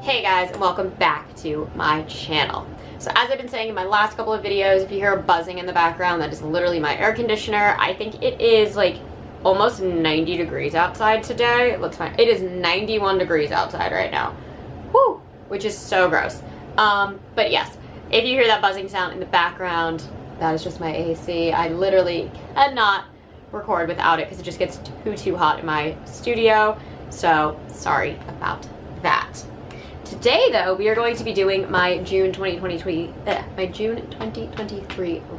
Hey guys, and welcome back to my channel. So as I've been saying in my last couple of videos, if you hear buzzing in the background, that is literally my air conditioner. I think it is like almost 90 degrees outside today. It looks fine. It is 91 degrees outside right now. Whew, which is so gross. But yes, if you hear that buzzing sound in the background, that is just my AC. I literally cannot record without it because it just gets too hot in my studio. So sorry about that. Today, though, we are going to be doing my June 2023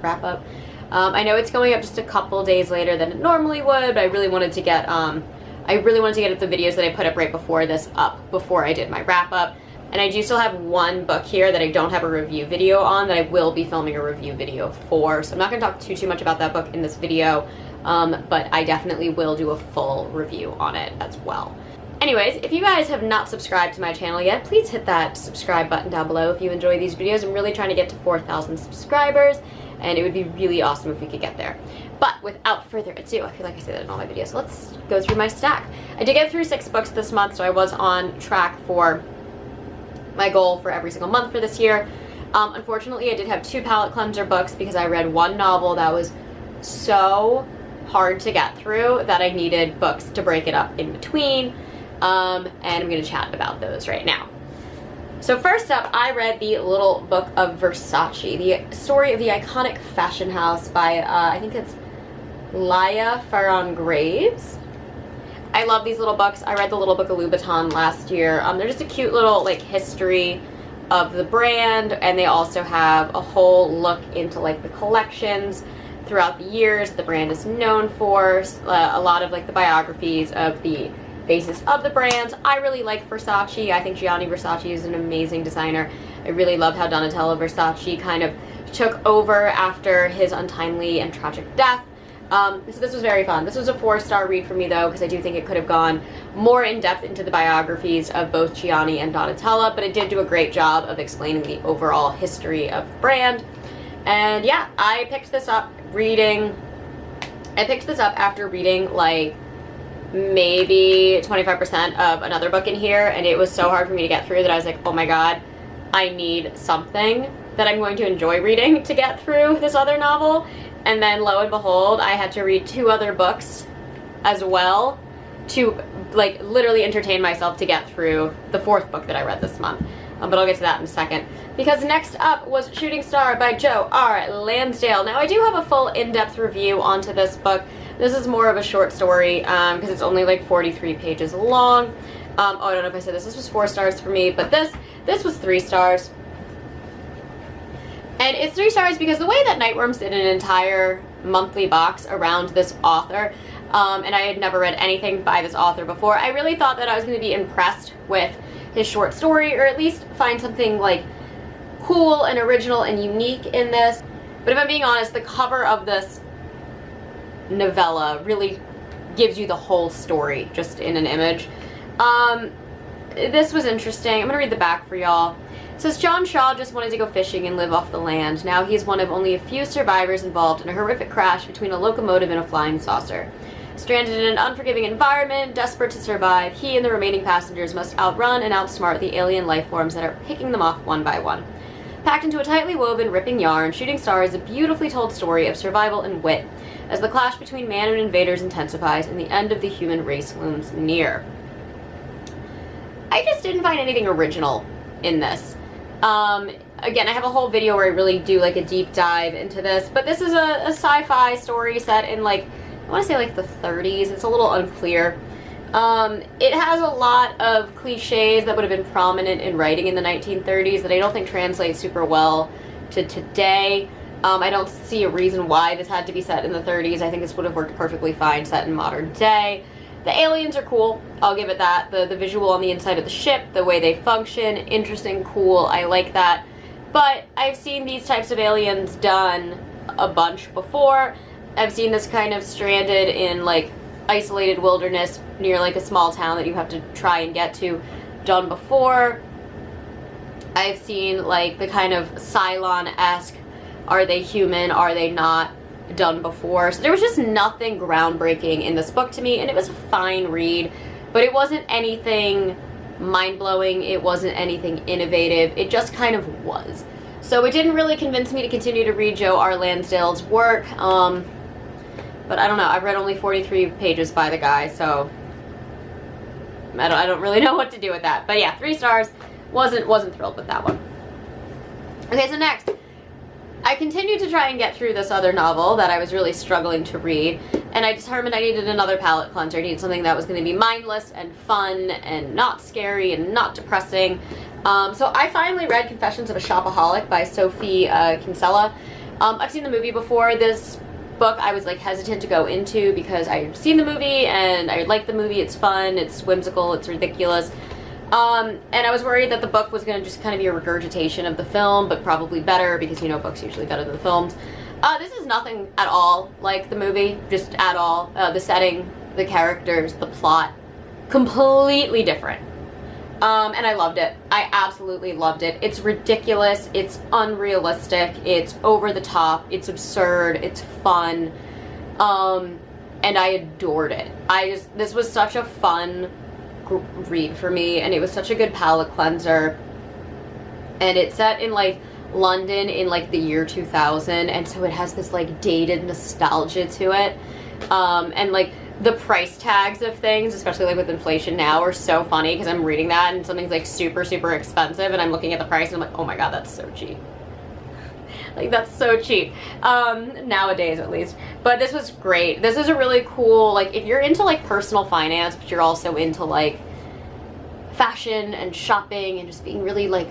wrap-up. I know it's going up just a couple days later than it normally would, but I really wanted to get the videos that I put up right before this up before I did my wrap-up. And I do still have one book here that I don't have a review video on that I will be filming a review video for. So I'm not going to talk too much about that book in this video, but I definitely will do a full review on it as well. Anyways, if you guys have not subscribed to my channel yet, please hit that subscribe button down below if you enjoy these videos. I'm really trying to get to 4,000 subscribers, and it would be really awesome if we could get there. But without further ado, I feel like I say that in all my videos, so let's go through my stack. I did get through 6 books this month, so I was on track for my goal for every single month for this year. Unfortunately, I did have 2 palate cleanser books because I read one novel that was so hard to get through that I needed books to break it up in between. And I'm going to chat about those right now. So first up, I read The Little Book of Versace, the story of the iconic fashion house by, I think it's Laia Farron-Graves. I love these little books. I read The Little Book of Louboutin last year. They're just a cute little like history of the brand, and they also have a whole look into like the collections throughout the years the brand is known for, a lot of like the biographies of the faces of the brands. I really like Versace. I think Gianni Versace is an amazing designer. I really loved how Donatella Versace kind of took over after his untimely and tragic death. So this was very fun. This was a 4-star read for me though, because I do think it could have gone more in depth into the biographies of both Gianni and Donatella, but it did do a great job of explaining the overall history of the brand. And yeah, I picked this up after reading like maybe 25% of another book in here, and it was so hard for me to get through that I was like, oh my god, I need something that I'm going to enjoy reading to get through this other novel. And then lo and behold, I had to read 2 other books as well to like literally entertain myself to get through the 4th book that I read this month. But I'll get to that in a second. Because next up was Shooting Star by Joe R. Lansdale. Now I do have a full in-depth review onto this book. This is more of a short story because it's only like 43 pages long. Oh, I don't know if I said this. This was 4 stars for me, but this was 3 stars. And it's 3 stars because the way that Nightworms did an entire monthly box around this author, and I had never read anything by this author before, I really thought that I was going to be impressed with his short story, or at least find something like cool and original and unique in this. But if I'm being honest, the cover of this novella really gives you the whole story just in an image. This was interesting. I'm gonna read the back for y'all. It says, John Shaw just wanted to go fishing and live off the land. Now he's one of only a few survivors involved in a horrific crash between a locomotive and a flying saucer. Stranded in an unforgiving environment, desperate to survive, he and the remaining passengers must outrun and outsmart the alien life forms that are picking them off one by one. Packed into a tightly woven, ripping yarn, Shooting Star is a beautifully told story of survival and wit, as the clash between man and invaders intensifies and the end of the human race looms near. I just didn't find anything original in this. Again, I have a whole video where I really do like a deep dive into this, but this is a sci-fi story set in like, I want to say like the 30s. It's a little unclear. It has a lot of cliches that would have been prominent in writing in the 1930s that I don't think translate super well to today. I don't see a reason why this had to be set in the 30s. I think this would have worked perfectly fine set in modern day. The aliens are cool, I'll give it that. The visual on the inside of the ship, the way they function, interesting, cool, I like that. But I've seen these types of aliens done a bunch before. I've seen this kind of stranded in like isolated wilderness near like a small town that you have to try and get to done before. I've seen like the kind of Cylon-esque, are they human, are they not, done before. So there was just nothing groundbreaking in this book to me, and it was a fine read, but it wasn't anything mind-blowing, it wasn't anything innovative, it just kind of was. So it didn't really convince me to continue to read Joe R. Lansdale's work, but I don't know, I've read only 43 pages by the guy, so I don't really know what to do with that. But yeah, 3 stars, wasn't thrilled with that one. Okay, so next, I continued to try and get through this other novel that I was really struggling to read, and I determined I needed another palate cleanser. I needed something that was going to be mindless and fun and not scary and not depressing. So I finally read Confessions of a Shopaholic by Sophie Kinsella. I've seen the movie before. This book I was like hesitant to go into because I've seen the movie and I like the movie. It's fun, it's whimsical, it's ridiculous. And I was worried that the book was going to just kind of be a regurgitation of the film, but probably better because, you know, books are usually better than the films. This is nothing at all like the movie, just at all. The setting, the characters, the plot, completely different. And I loved it. I absolutely loved it. It's ridiculous, it's unrealistic, it's over the top, it's absurd, it's fun, and I adored it. This was such a fun read for me, and it was such a good palate cleanser, and it's set in like London in like the year 2000, and so it has this like dated nostalgia to it, and like the price tags of things, especially like with inflation now, are so funny because I'm reading that and something's like super expensive and I'm looking at the price and I'm like, oh my god, that's so cheap. Like, that's so cheap, nowadays at least. But this was great. This is a really cool, like, if you're into like personal finance, but you're also into like fashion and shopping and just being really like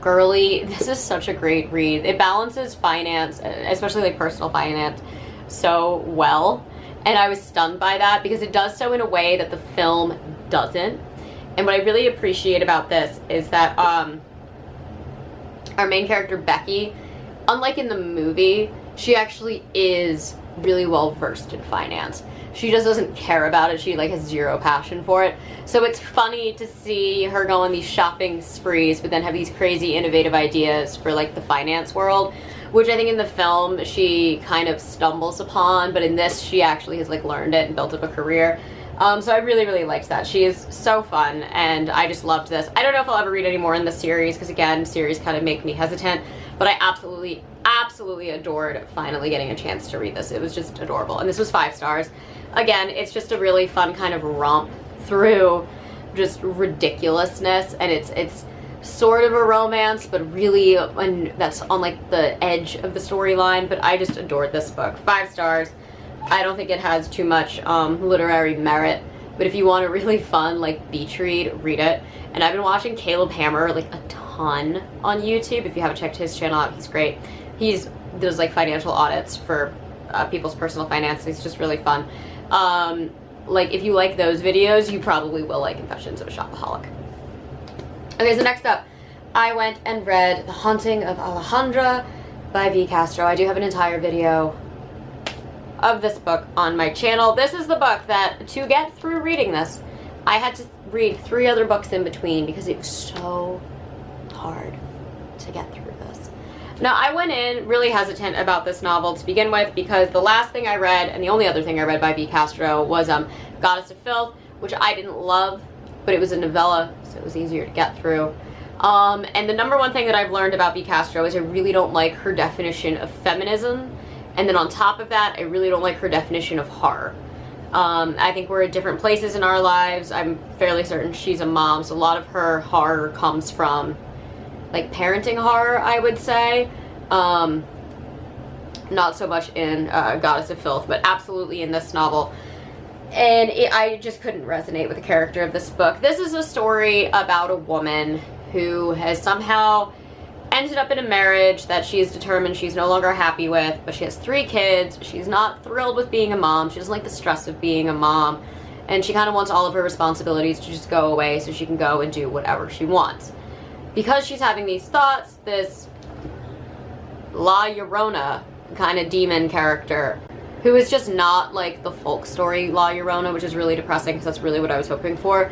girly, this is such a great read. It balances finance, especially like personal finance, so well. And I was stunned by that because it does so in a way that the film doesn't. And what I really appreciate about this is that our main character, Becky, unlike in the movie, she actually is really well versed in finance. She just doesn't care about it. She like has zero passion for it. So it's funny to see her go on these shopping sprees, but then have these crazy innovative ideas for like the finance world, which I think in the film she kind of stumbles upon, but in this she actually has like learned it and built up a career. So I really liked that. She is so fun, and I just loved this. I don't know if I'll ever read any more in the series, because again, series kind of make me hesitant, but I absolutely adored finally getting a chance to read this. It was just adorable, and this was 5 stars. Again, it's just a really fun kind of romp through just ridiculousness, and it's sort of a romance, but really, and that's on like the edge of the storyline, but I just adored this book. 5 stars. I don't think it has too much literary merit, but if you want a really fun like beach read, read it. And I've been watching Caleb Hammer like a ton on YouTube. If you haven't checked his channel out, he's great. He does like financial audits for people's personal finances. He's just really fun. Like if you like those videos, you probably will like Confessions of a Shopaholic. Okay, so next up, I went and read The Haunting of Alejandra by V. Castro. I do have an entire video of this book on my channel. This is the book that, to get through reading this, I had to read 3 other books in between because it was so hard to get through this. Now, I went in really hesitant about this novel to begin with because the last thing I read, and the only other thing I read by V. Castro, was Goddess of Filth, which I didn't love, but it was a novella, so it was easier to get through. And the number one thing that I've learned about V. Castro is I really don't like her definition of feminism. And then on top of that, I really don't like her definition of horror. I think we're at different places in our lives. I'm fairly certain she's a mom, so a lot of her horror comes from like parenting horror, I would say. Not so much in Goddess of Filth, but absolutely in this novel. And I just couldn't resonate with the character of this book. This is a story about a woman who has somehow ended up in a marriage that she is determined she's no longer happy with, but she has 3 kids. She's not thrilled with being a mom. She doesn't like the stress of being a mom, and she kind of wants all of her responsibilities to just go away so she can go and do whatever she wants. Because she's having these thoughts, this La Llorona kind of demon character, who is just not like the folk story La Llorona, which is really depressing because that's really what I was hoping for,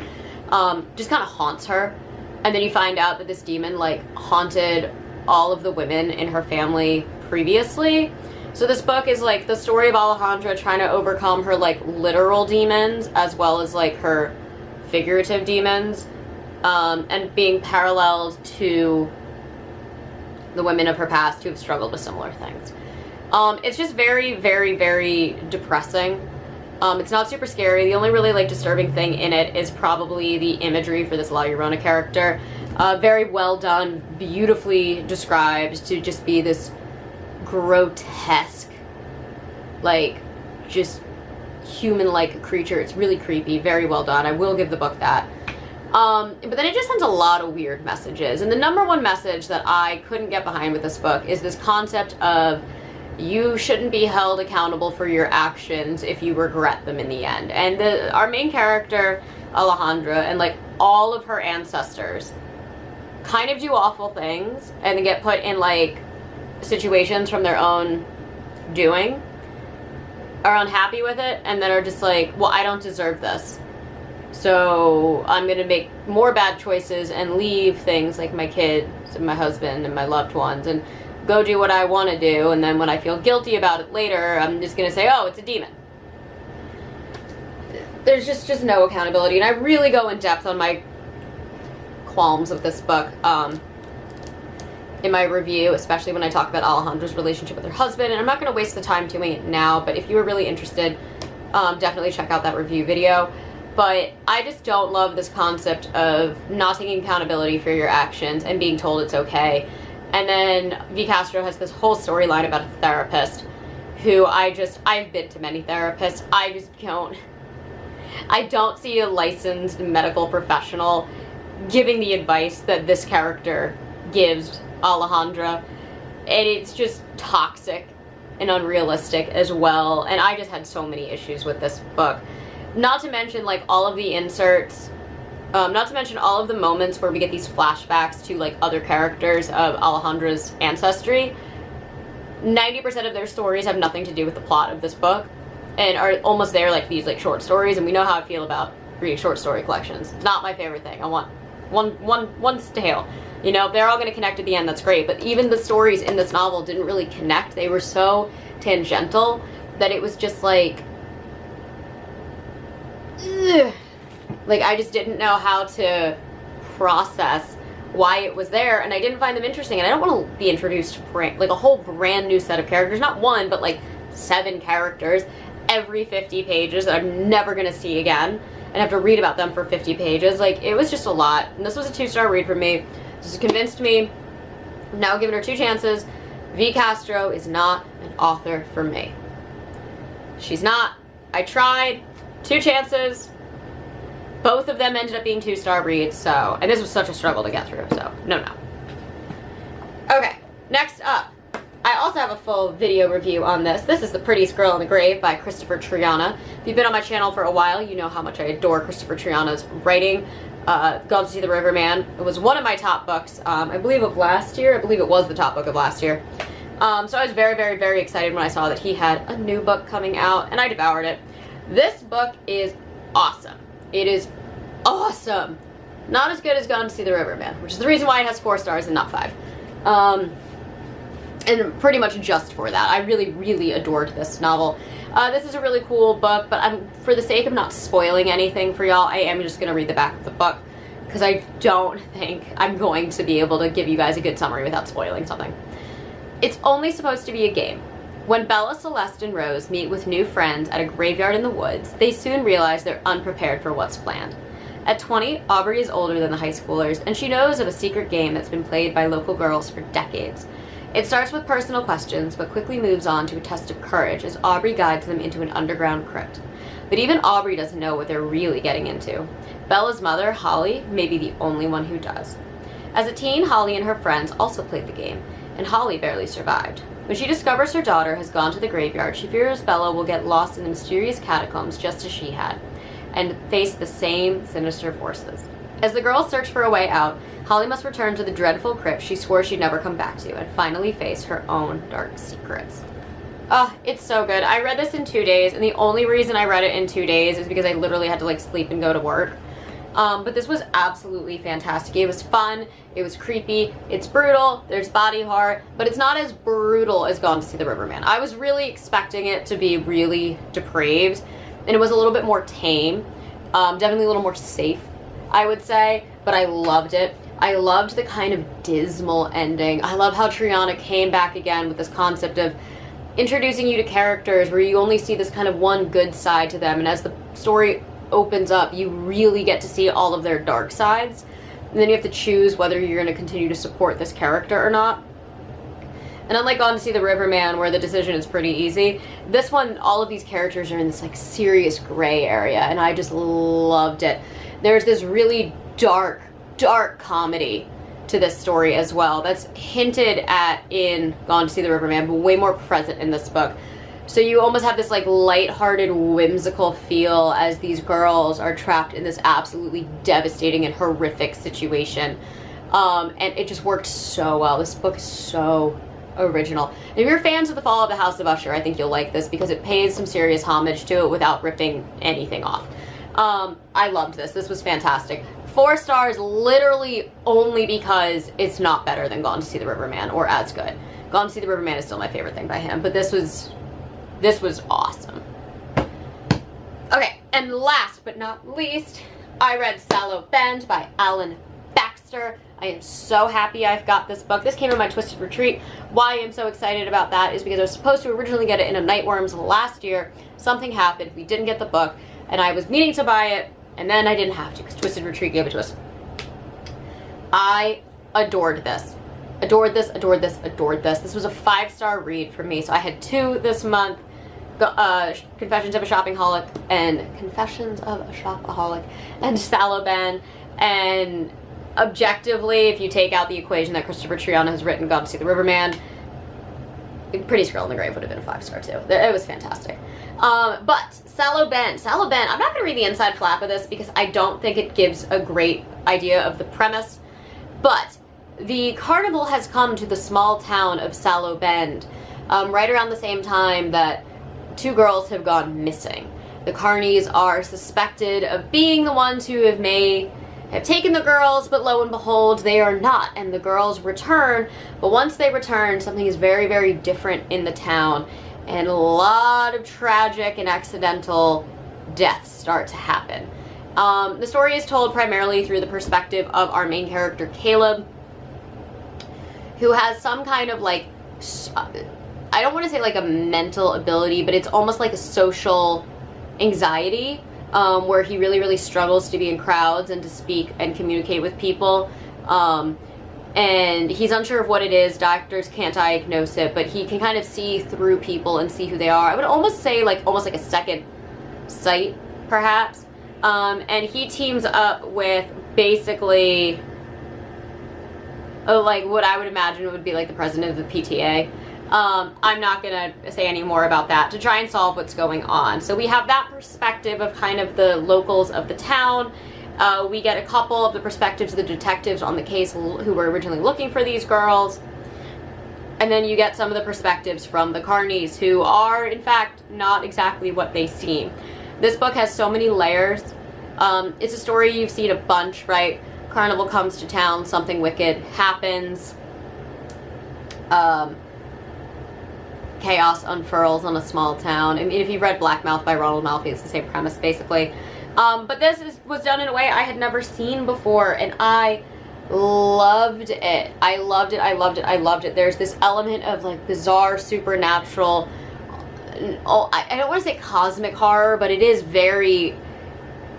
just kind of haunts her. And then you find out that this demon like haunted all of the women in her family previously. So this book is like the story of Alejandra trying to overcome her like literal demons as well as like her figurative demons. and being paralleled to the women of her past who have struggled with similar things. It's just very, very, very depressing. It's not super scary. The only really like disturbing thing in it is probably the imagery for this La Llorona character. Very well done, beautifully described to just be this grotesque, like, just human-like creature. It's really creepy, very well done. I will give the book that. But then it just sends a lot of weird messages. And the number one message that I couldn't get behind with this book is this concept of you shouldn't be held accountable for your actions if you regret them in the end. And our main character, Alejandra, and like all of her ancestors kind of do awful things and then get put in like situations from their own doing, are unhappy with it, and then are just like, well, I don't deserve this, so I'm gonna make more bad choices and leave things like my kids and my husband and my loved ones and go do what I want to do, and then when I feel guilty about it later, I'm just gonna say, oh, it's a demon. There's just no accountability, and I really go in depth on my qualms of this book in my review, especially when I talk about Alejandra's relationship with her husband, and I'm not going to waste the time doing it now, but if you were really interested, definitely check out that review video. But I just don't love this concept of not taking accountability for your actions and being told it's okay. And then V. Castro has this whole storyline about a therapist who I've been to many therapists. I don't see a licensed medical professional giving the advice that this character gives Alejandra, and it's just toxic and unrealistic as well. And I just had so many issues with this book. Not to mention like all of the inserts, not to mention all of the moments where we get these flashbacks to like other characters of Alejandra's ancestry. 90% of their stories have nothing to do with the plot of this book and are almost there like these like short stories, and we know how I feel about reading short story collections. Not my favorite thing. I want one tale. You know, they're all going to connect at the end, that's great, but even the stories in this novel didn't really connect. They were so tangential that it was just like, ugh. Like, I just didn't know how to process why it was there, and I didn't find them interesting, and I don't want to be introduced to like a whole brand new set of characters, not one, but like 7 characters every 50 pages that I'm never going to see again, and have to read about them for 50 pages. Like, it was just a lot, and this was a 2-star read for me. This convinced me. I've now given her 2 chances. V. Castro is not an author for me. She's not. I tried. 2 chances. Both of them ended up being 2-star reads, so, and this was such a struggle to get through, so, no. Okay, next up. I also have a full video review on this. This is The Prettiest Girl in the Grave by Christopher Triana. If you've been on my channel for a while, you know how much I adore Christopher Triana's writing. Gone to See the Riverman. It was one of my top books, I believe of last year. I believe it was the top book of last year. So I was very, very, very excited when I saw that he had a new book coming out, and I devoured it. This book is awesome. It is awesome. Not as good as Gone to See the Riverman, which is the reason why it has 4 stars and not 5. And pretty much just for that. I really, really adored this novel. This is a really cool book, but for the sake of not spoiling anything for y'all, I am just going to read the back of the book, because I don't think I'm going to be able to give you guys a good summary without spoiling something. It's only supposed to be a game. When Bella, Celeste, and Rose meet with new friends at a graveyard in the woods, they soon realize they're unprepared for what's planned. At 20, Aubrey is older than the high schoolers, and she knows of a secret game that's been played by local girls for decades. It starts with personal questions, but quickly moves on to a test of courage as Aubrey guides them into an underground crypt. But even Aubrey doesn't know what they're really getting into. Bella's mother, Holly, may be the only one who does. As a teen, Holly and her friends also played the game, and Holly barely survived. When she discovers her daughter has gone to the graveyard, she fears Bella will get lost in the mysterious catacombs just as she had, and face the same sinister forces. As the girls search for a way out, Holly must return to the dreadful crypt she swore she'd never come back to, and finally face her own dark secrets. It's so good. I read this in 2 days, and the only reason I read it in 2 days is because I literally had to like sleep and go to work. But this was absolutely fantastic. It was fun, it was creepy, it's brutal, there's body horror, but it's not as brutal as Gone to See the Riverman. I was really expecting it to be really depraved, and it was a little bit more tame, definitely a little more safe. I would say, but I loved it. I loved the kind of dismal ending. I love how Triana came back again with this concept of introducing you to characters where you only see this kind of one good side to them, and as the story opens up, you really get to see all of their dark sides, and then you have to choose whether you're going to continue to support this character or not. And unlike Gone to See the Riverman, where the decision is pretty easy, this one, all of these characters are in this like serious gray area, and I just loved it. There's this really dark comedy to this story as well that's hinted at in Gone to See the Riverman, but way more present in this book. So you almost have this like lighthearted, whimsical feel as these girls are trapped in this absolutely devastating and horrific situation. And it just worked so well. This book is so original. And if you're fans of The Fall of the House of Usher, I think you'll like this because it pays some serious homage to it without ripping anything off. I loved this. This was fantastic. 4 stars literally only because it's not better than Gone to See the Riverman or as good. Gone to See the Riverman is still my favorite thing by him, but this was awesome. Okay, and last but not least, I read Sallow Bend by Alan Baxter. I am so happy I've got this book. This came in my Twisted Retreat. Why I'm so excited about that is because I was supposed to originally get it in a Nightworms last year. Something happened. We didn't get the book, and I was meaning to buy it, and then I didn't have to because Twisted Retreat gave it to us. I adored this. Adored this, adored this, adored this. This was a 5-star read for me, so I had 2 this month. Confessions of a Shopaholic and Sallow Bend. And objectively, if you take out the equation that Christopher Triana has written, Gone to See the Riverman, Pretty Squirrel in the Grave would have been a 5-star too. It was fantastic. But Sallow Bend, I'm not going to read the inside flap of this because I don't think it gives a great idea of the premise, but the carnival has come to the small town of Sallow Bend right around the same time that 2 girls have gone missing. The carnies are suspected of being the ones who have taken the girls, but lo and behold, they are not, and the girls return. But once they return, something is very, very different in the town, and a lot of tragic and accidental deaths start to happen. The story is told primarily through the perspective of our main character, Caleb, who has some kind of like, I don't want to say like a mental ability, but it's almost like a social anxiety, where he really, really struggles to be in crowds and to speak and communicate with people. And he's unsure of what it is. Doctors can't diagnose it, but he can kind of see through people and see who they are. I would almost say almost like a second sight, perhaps. And he teams up with basically like what I would imagine would be like the president of the PTA. I'm not gonna say any more about that, to try and solve what's going on. So we have that perspective of kind of the locals of the town. We get a couple of the perspectives of the detectives on the case who were originally looking for these girls. And then you get some of the perspectives from the carnies, who are, in fact, not exactly what they seem. This book has so many layers. It's a story you've seen a bunch, right? Carnival comes to town, something wicked happens. Chaos unfurls on a small town. I mean, if you've read Black Mouth by Ronald Malfi, it's the same premise, basically. But this was done in a way I had never seen before, and I loved it. I loved it, I loved it, I loved it. There's this element of, like, bizarre, supernatural, I don't want to say cosmic horror, but it is very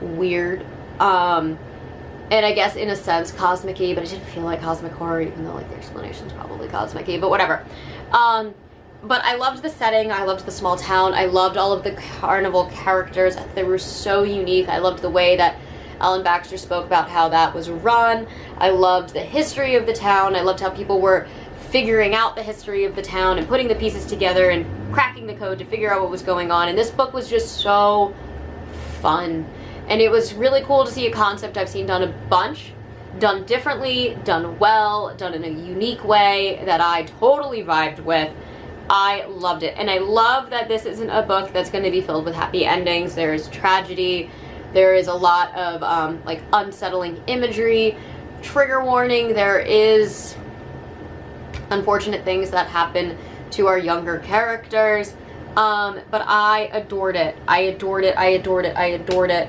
weird. And I guess, in a sense, cosmic-y, but it didn't feel like cosmic horror, even though, like, the explanation's probably cosmic-y, but whatever. But I loved the setting, I loved the small town, I loved all of the carnival characters. They were so unique. I loved the way that Alan Baxter spoke about how that was run. I loved the history of the town. I loved how people were figuring out the history of the town and putting the pieces together and cracking the code to figure out what was going on. And this book was just so fun. And it was really cool to see a concept I've seen done a bunch, done differently, done well, done in a unique way that I totally vibed with. I loved it. And I love that this isn't a book that's going to be filled with happy endings. There is tragedy. There is a lot of like unsettling imagery. Trigger warning, there is unfortunate things that happen to our younger characters. But I adored it. I adored it. I adored it. I adored it.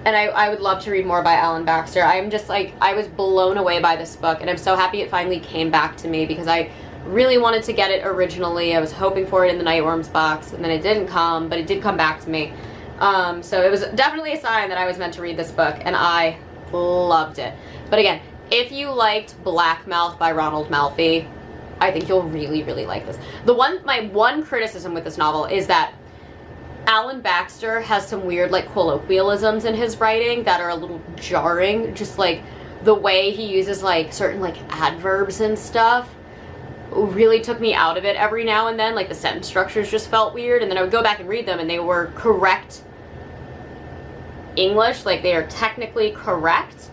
And I would love to read more by Alan Baxter. I'm just like, I was blown away by this book, and I'm so happy it finally came back to me because I really wanted to get it originally. I was hoping for it in the Nightworms box, and then it didn't come, but it did come back to me. So it was definitely a sign that I was meant to read this book, and I loved it. But again, if you liked Black Mouth by Ronald Malfi, I think you'll really, really like this. My one criticism with this novel is that Alan Baxter has some weird, like, colloquialisms in his writing that are a little jarring. Just, like, the way he uses, like, certain, like, adverbs and stuff really took me out of it every now and then. Like, the sentence structures just felt weird, and then I would go back and read them, and they were correct English. Like, they are technically correct,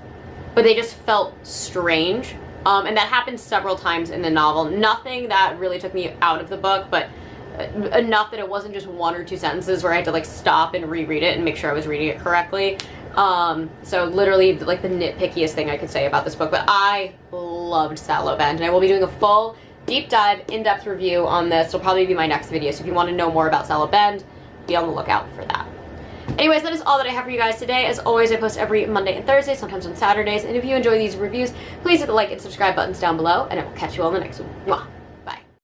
but they just felt strange. And that happened several times in the novel. Nothing that really took me out of the book, but enough that it wasn't just one or two sentences where I had to, like, stop and reread it and make sure I was reading it correctly. So literally, like, the nitpickiest thing I could say about this book, but I loved Sallow Bend, and I will be doing a full deep dive, in-depth review on this. It'll probably be my next video, so if you want to know more about Sallow Bend, be on the lookout for that. Anyways, that is all that I have for you guys today. As always, I post every Monday and Thursday, sometimes on Saturdays, and if you enjoy these reviews, please hit the like and subscribe buttons down below, and I will catch you all in the next one. Mwah.